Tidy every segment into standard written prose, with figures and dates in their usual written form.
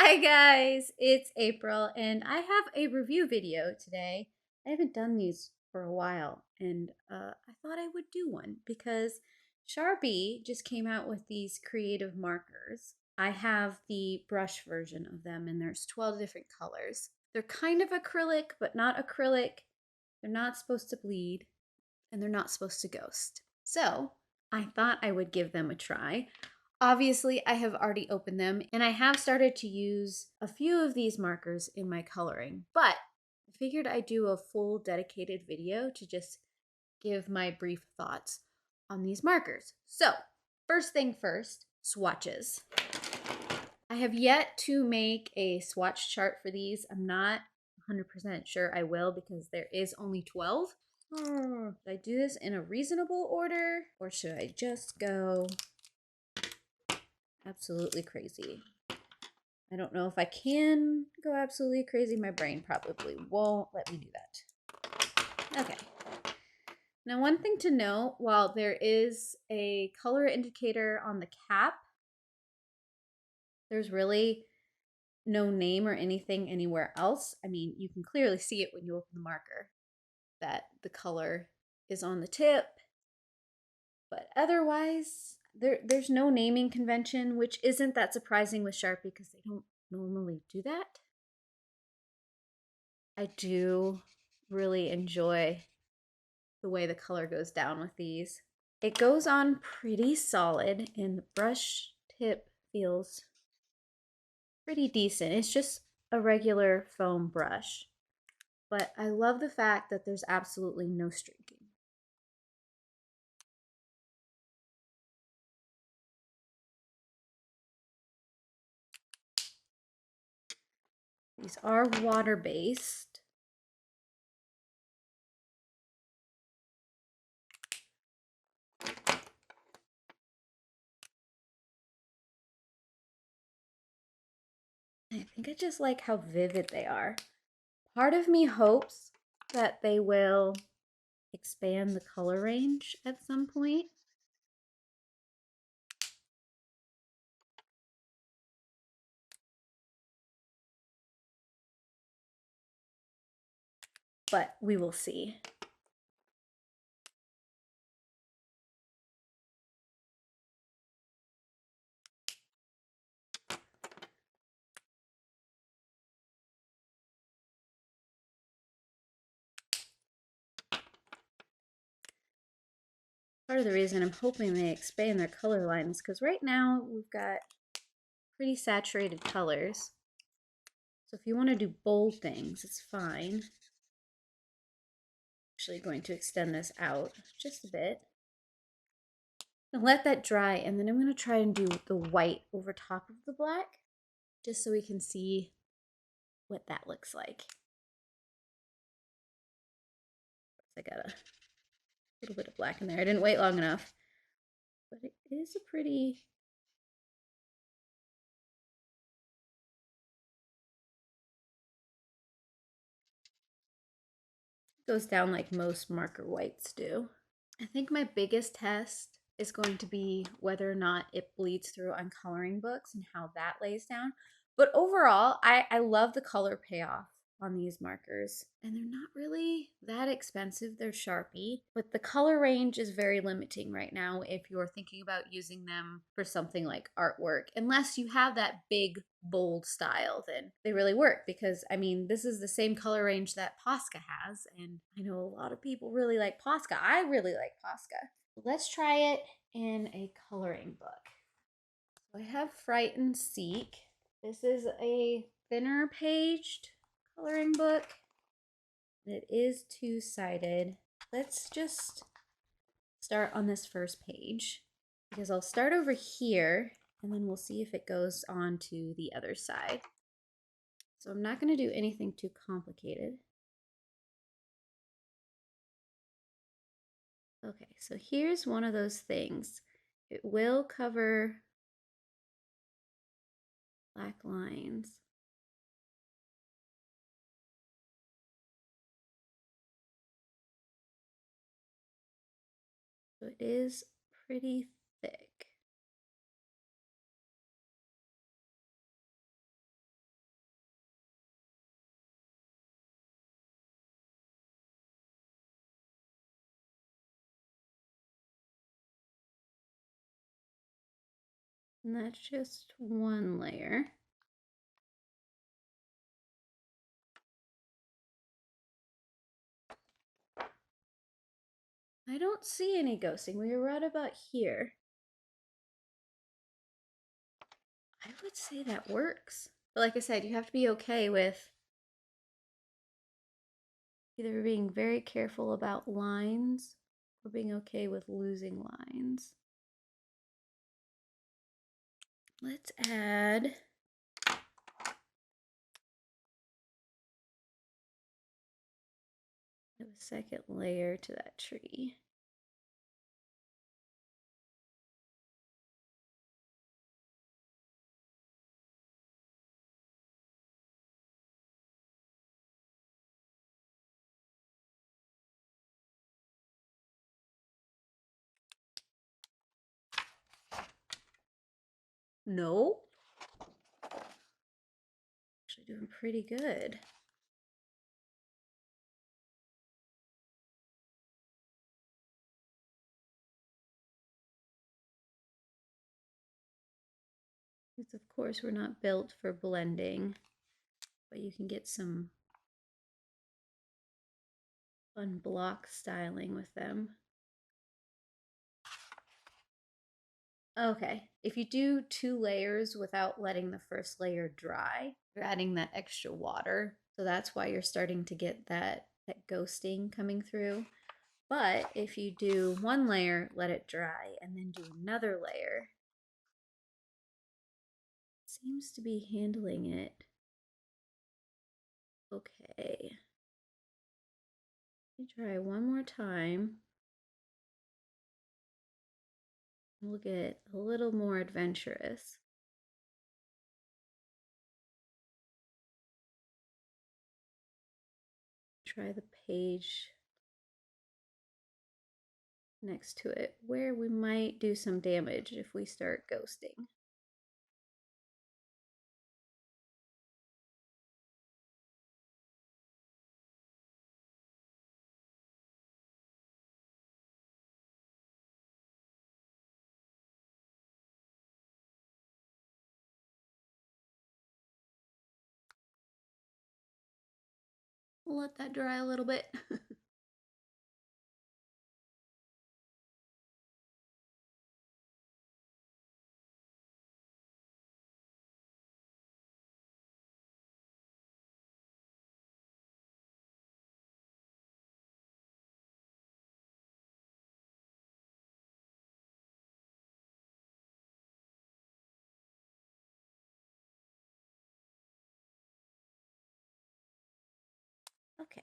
Hi guys, it's April and I have a review video today. I haven't done these for a while and I thought I would do one because Sharpie just came out with these creative markers. I have the brush version of them and there's 12 different colors. They're kind of acrylic, but not acrylic. They're not supposed to bleed and they're not supposed to ghost. So I thought I would give them a try. Obviously, I have already opened them and I have started to use a few of these markers in my coloring, but I figured I'd do a full dedicated video to just give my brief thoughts on these markers. So, first thing first, swatches. I have yet to make a swatch chart for these. I'm not 100% sure I will because there is only 12. Should I do this in a reasonable order or should I just go absolutely crazy? I don't know if I can go absolutely crazy. My brain probably won't let me do that. Okay. Now, one thing to note, while there is a color indicator on the cap, there's really no name or anything anywhere else. I mean, you can clearly see it when you open the marker that the color is on the tip, but otherwise, there's no naming convention, which isn't that surprising with Sharpie because they don't normally do that. I do really enjoy the way the color goes down with these. It goes on pretty solid and the brush tip feels pretty decent. It's just a regular foam brush, but I love the fact that there's absolutely no streaking. These are water-based. I think I just like how vivid they are. Part of me hopes that they will expand the color range at some point. But we will see. Part of the reason I'm hoping they expand their color lines because right now we've got pretty saturated colors. So if you want to do bold things, it's fine. Actually going to extend this out just a bit. Now let that dry and then I'm going to try and do the white over top of the black just so we can see what that looks like. I got a little bit of black in there. I didn't wait long enough, but it is a pretty goes down like most marker whites do. I think my biggest test is going to be whether or not it bleeds through on coloring books and how that lays down. But overall, I love the color payoff on these markers. And they're not really that expensive. They're Sharpie, but the color range is very limiting right now if you're thinking about using them for something like artwork. Unless you have that big, bold style, then they really work because, I mean, this is the same color range that Posca has. And I know a lot of people really like Posca. I really like Posca. Let's try it in a coloring book. So I have Fright and Seek. This is a thinner paged coloring book. It is two-sided. Let's just start on this first page because I'll start over here and then we'll see if it goes on to the other side. So I'm not going to do anything too complicated. Okay, so here's one of those things. It will cover black lines. So it is pretty thick. And that's just one layer. I don't see any ghosting. We were right about here. I would say that works. But like I said, you have to be okay with either being very careful about lines or being okay with losing lines. Let's add a second layer to that tree. No, actually doing pretty good. Because of course we're not built for blending, but you can get some fun block styling with them. Okay, if you do 2 layers without letting the first layer dry, you're adding that extra water. So that's why you're starting to get that ghosting coming through. But if you do 1 layer, let it dry, and then do another layer, it seems to be handling it okay. Let me try one more time. We'll get a little more adventurous. Try the page next to it where we might do some damage if we start ghosting. We'll let that dry a little bit. Okay.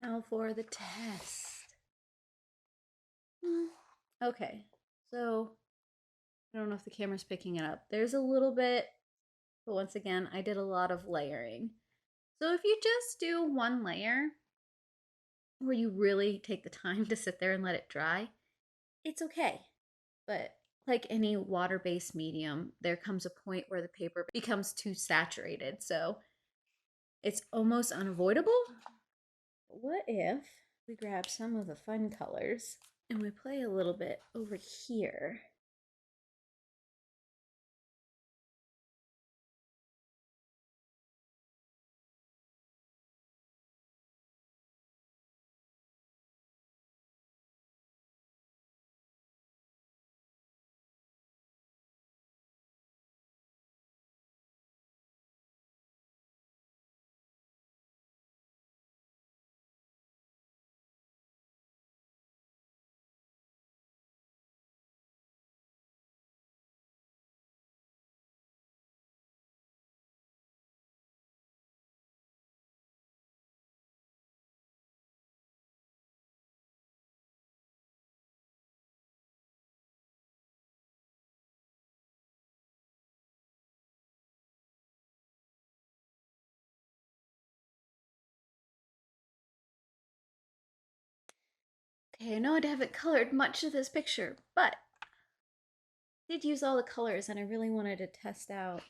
Now for the test. Okay, so I don't know if the camera's picking it up. There's a little bit, but once again, I did a lot of layering. So if you just do 1 layer, where you really take the time to sit there and let it dry, it's okay. But like any water-based medium, there comes a point where the paper becomes too saturated. So it's almost unavoidable. What if we grab some of the fun colors and we play a little bit over here? Okay, I know I haven't colored much of this picture, but I did use all the colors and I really wanted to test out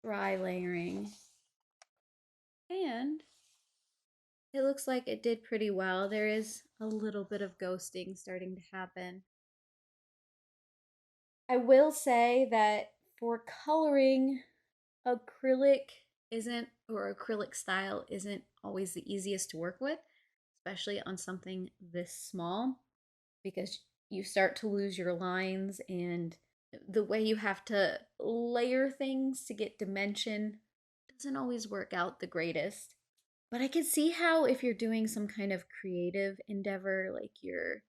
dry layering. And it looks like it did pretty well. There is a little bit of ghosting starting to happen. I will say that for coloring, acrylic isn't, or acrylic style isn't always the easiest to work with, especially on something this small, because you start to lose your lines and the way you have to layer things to get dimension doesn't always work out the greatest. But I can see how if you're doing some kind of creative endeavor, like you're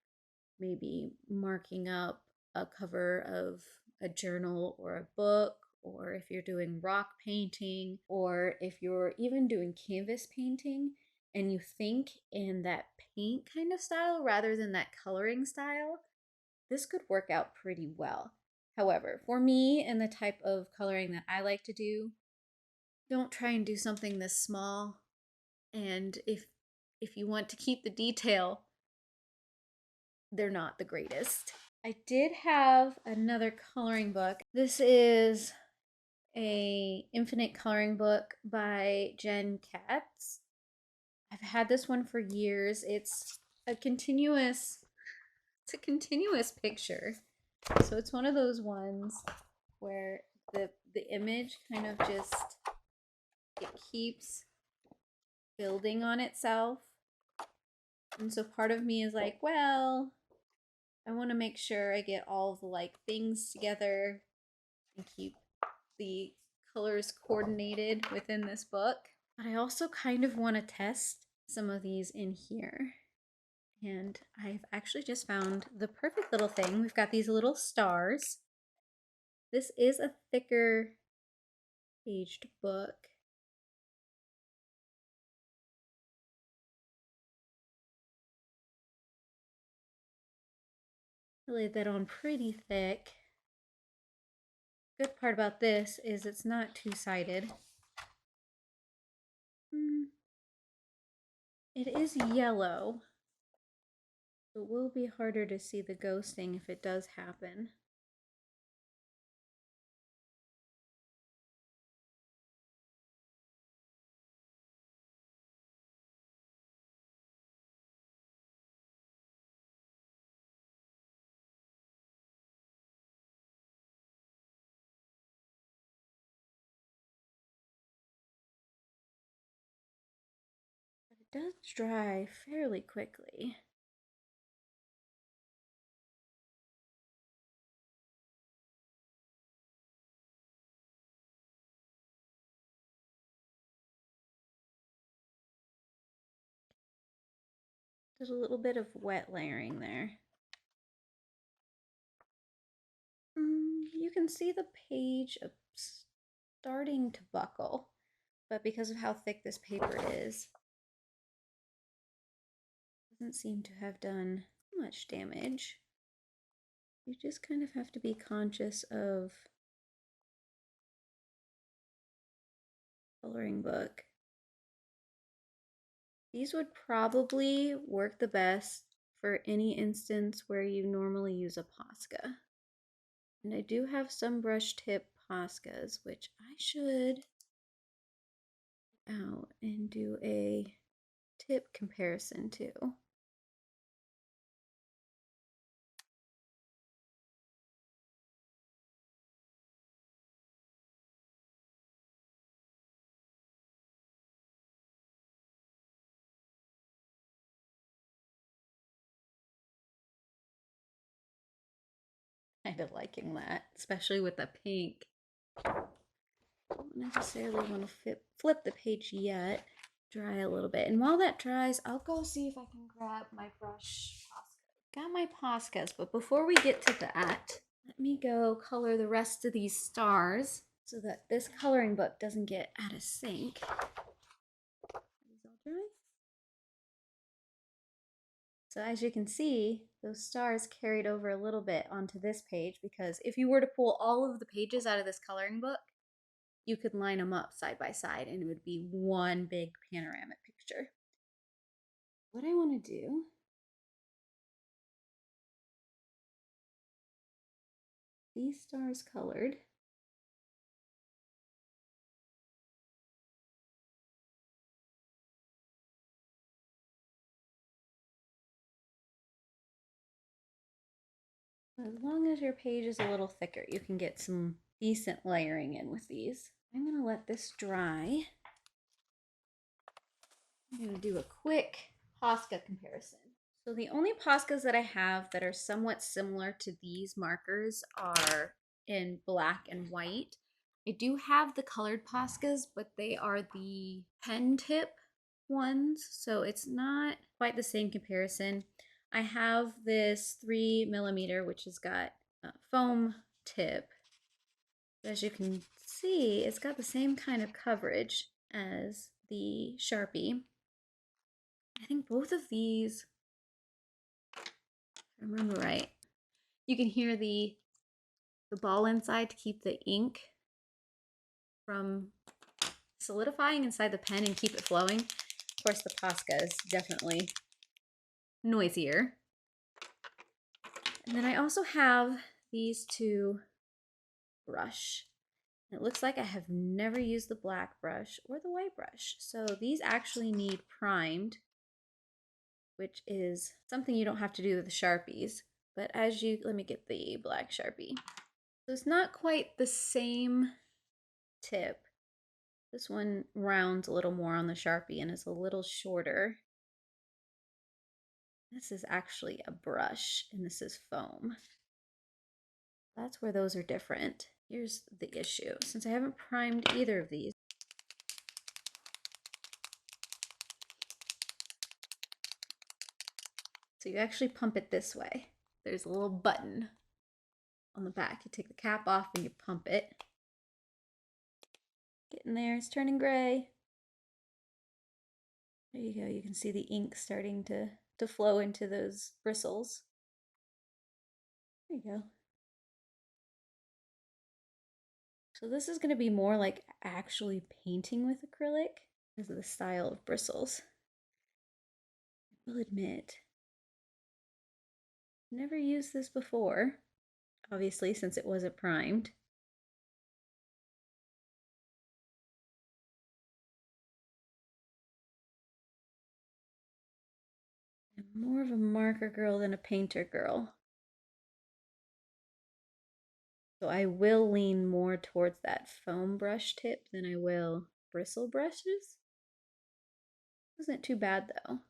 maybe marking up a cover of a journal or a book, or if you're doing rock painting, or if you're even doing canvas painting and you think in that paint kind of style rather than that coloring style, this could work out pretty well. However, for me and the type of coloring that I like to do, don't try and do something this small. And if you want to keep the detail, they're not the greatest. I did have another coloring book. This is a infinite coloring book by Jen Katz. I've had this one for years. A continuous it's a continuous picture. So it's one of those ones where the image kind of just it keeps building on itself. And so part of me is like, well, I want to make sure I get all the like things together and keep the colors coordinated within this book. But I also kind of want to test some of these in here. And I've actually just found the perfect little thing. We've got these little stars. This is a thicker paged book. I laid that on pretty thick. Good part about this is it's not two-sided. It is yellow. It will be harder to see the ghosting if it does happen. But it does dry fairly quickly. There's a little bit of wet layering there. You can see the page starting to buckle, but because of how thick this paper is, it doesn't seem to have done much damage. You just kind of have to be conscious of coloring book. These would probably work the best for any instance where you normally use a Posca. And I do have some brush tip Poscas, which I should out and do a tip comparison too. Kind of liking that, especially with the pink. I don't necessarily want to flip the page yet. Dry a little bit. And while that dries, I'll go see if I can grab my brush Posca. Got my Poscas, but before we get to that, let me go color the rest of these stars so that this coloring book doesn't get out of sync. Are these all dry? So as you can see, those stars carried over a little bit onto this page because if you were to pull all of the pages out of this coloring book, you could line them up side by side and it would be one big panoramic picture. What I want to do these stars colored. As long as your page is a little thicker, you can get some decent layering in with these. I'm gonna let this dry. I'm gonna do a quick Posca comparison. So the only Poscas that I have that are somewhat similar to these markers are in black and white. I do have the colored Poscas, but they are the pen tip ones, so it's not quite the same comparison. I have this 3mm, which has got a foam tip. As you can see, it's got the same kind of coverage as the Sharpie. I think both of these, if I remember right, you can hear the ball inside to keep the ink from solidifying inside the pen and keep it flowing. Of course, the Posca is definitely noisier. And then I also have these two brush. It looks like I have never used the black brush or the white brush. So these actually need primed, which is something you don't have to do with the Sharpies. But let me get the black Sharpie. So it's not quite the same tip. This one rounds a little more on the Sharpie and is a little shorter. This is actually a brush and this is foam. That's where those are different. Here's the issue. Since I haven't primed either of these, so you actually pump it this way. There's a little button on the back. You take the cap off and you pump it. Getting there, it's turning gray. There you go. You can see the ink starting to flow into those bristles. There you go. So this is going to be more like actually painting with acrylic because of the style of bristles. I will admit, never used this before, obviously since it wasn't primed. I'm more of a marker girl than a painter girl. So I will lean more towards that foam brush tip than I will bristle brushes. Isn't too bad though.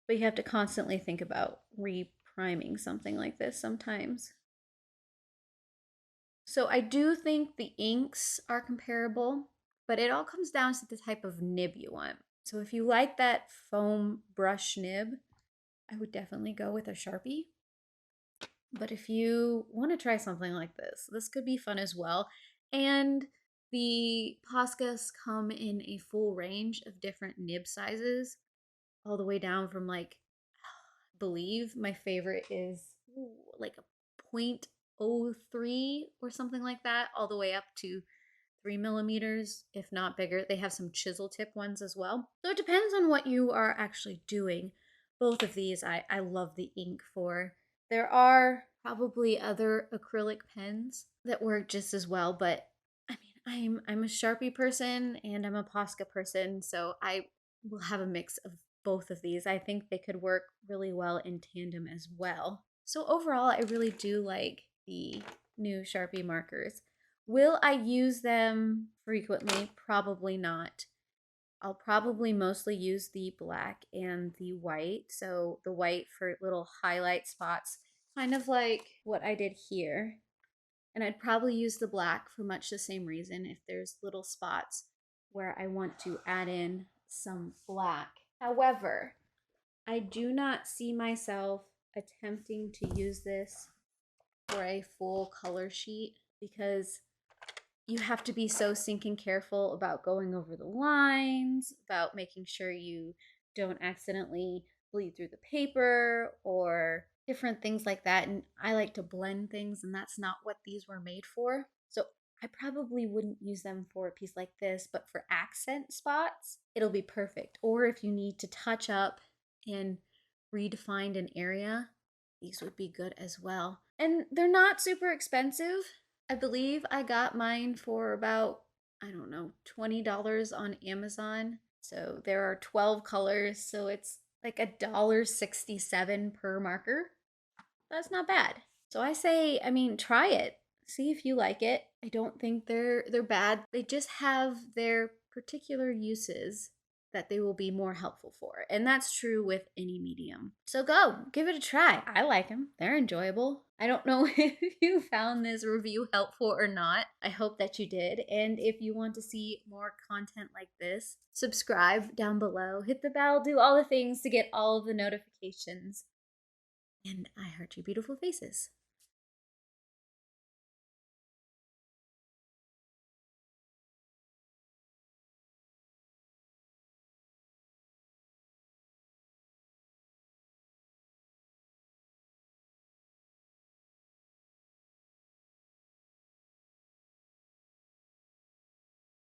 But you have to constantly think about re-priming something like this sometimes. So I do think the inks are comparable, but it all comes down to the type of nib you want. So if you like that foam brush nib, I would definitely go with a Sharpie. But if you want to try something like this could be fun as well. And the Poscas come in a full range of different nib sizes, all the way down from like, I believe my favorite is like a 0.03 or something like that, all the way up to 3mm, if not bigger. They have some chisel tip ones as well. So it depends on what you are actually doing. Both of these I love the ink for. There are probably other acrylic pens that work just as well, but I mean, I'm a Sharpie person and I'm a Posca person, so I will have a mix of both of these. I think they could work really well in tandem as well. So overall, I really do like the new Sharpie markers. Will I use them frequently? Probably not. I'll probably mostly use the black and the white. So the white for little highlight spots, kind of like what I did here. And I'd probably use the black for much the same reason if there's little spots where I want to add in some black. However, I do not see myself attempting to use this for a full color sheet because you have to be so stinking careful about going over the lines, about making sure you don't accidentally bleed through the paper or different things like that. And I like to blend things, and that's not what these were made for. So I probably wouldn't use them for a piece like this, but for accent spots, it'll be perfect. Or if you need to touch up and redefine an area, these would be good as well. And they're not super expensive. I believe I got mine for about, I don't know, $20 on Amazon. So there are 12 colors, so it's like $1.67 per marker. That's not bad. So I say, I mean, try it. See if you like it. I don't think they're bad. They just have their particular uses that they will be more helpful for. And that's true with any medium. So go, give it a try. I like them. They're enjoyable. I don't know if you found this review helpful or not. I hope that you did. And if you want to see more content like this, subscribe down below, hit the bell, do all the things to get all of the notifications. And I heart your beautiful faces.